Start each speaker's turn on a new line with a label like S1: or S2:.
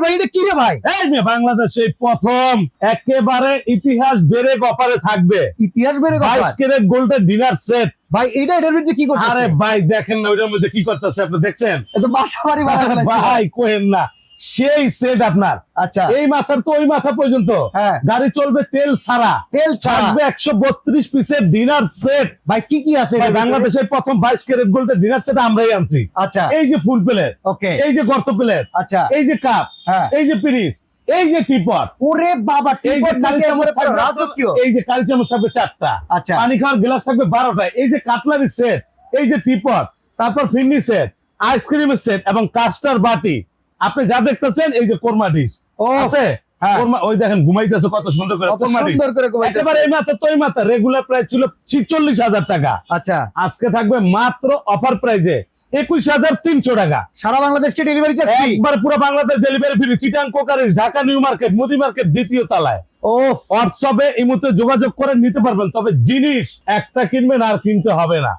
S1: ভাই, এটা কি রে ভাই?
S2: এই মেয়ে বাংলাদেশে প্রথম একেবারে ইতিহাস ব্রেক অফারে থাকবে
S1: ইতিহাস বেড়ে
S2: 22 ক্যারেট গোল্ডের ডিনার সেট।
S1: ভাই, এটার ভিতরে কি করতেছে?
S2: আরে ভাই দেখেন না ওইটার মধ্যে কি করতেছে আপনি দেখছেন?
S1: এত বাসা বাড়ি বানায় ফেলাইছে।
S2: ভাই কোহেন না, সেই সেট আপনার
S1: আচ্ছা,
S2: এই মাথার তো ওই মাথা পর্যন্ত
S1: হ্যাঁ।
S2: গাড়ি চলবে তেল ছাড়া,
S1: তেল ছাড়া।
S2: থাকবে 132 পিসের ডিনার সেট।
S1: ভাই কি কি আছে এটার ভিতরে?
S2: বাংলাদেশের প্রথম 22 ক্যারেট গোল্ডের ডিনার সেট আমরাই আনছি।
S1: আচ্ছা,
S2: এই যে ফুল প্লেট,
S1: ওকে,
S2: এই যে গর্ত প্লেট,
S1: আচ্ছা,
S2: এই যে কাপ,
S1: হ্যাঁ।
S2: এই যে পিরিচ, এই যে টিপট,
S1: ওরে বাবা,
S2: এই যে
S1: টিপট
S2: কালি
S1: নাকি
S2: চামচ
S1: একবারে পুরো
S2: থাকবে,
S1: রাজকীয়।
S2: এই যে কালি চামচ থাকবে 4টা,
S1: আচ্ছা,
S2: পানি খাওয়ার গ্লাস থাকবে 12টা, এই যে কাটলারি সেট, এই যে টিপট, তারপর ফিন্নি সেট, আইসক্রিমের সেট এবং কাস্টার বাটি। আপনি যা দেখতেছেন এই যে কোরমা ডিশ
S1: ও,
S2: আছে,
S1: হ্যাঁ।
S2: কোরমা ওই দেখেন ঘুমাইতেছে কত সুন্দর করে
S1: কত
S2: কোরমা ডিশ।
S1: সুন্দর করে ঘুমাইতেছে।
S2: একেবারে এই মাথা তো এই মাথা রেগুলার প্রাইস ছিল 46,000 টাকা,
S1: আচ্ছা,
S2: আজকে থাকবে মাত্র অফার প্রাইজে 21,300 টাকা।
S1: সারা বাংলাদেশকে ডেলিভারি চার্জ ফ্রি।
S2: একবার পুরো Bangladesh delivery free. Chittagong crockeries, Dhaka new market, মুদি মার্কেট 2য় তলায়।
S1: ও,
S2: হোয়াটসঅ্যাপে এই মুহূর্তে যোগাযোগ করে নিতে পারবেন, তবে জিনিস একটা কিনবেন আর কিনতে হবে না।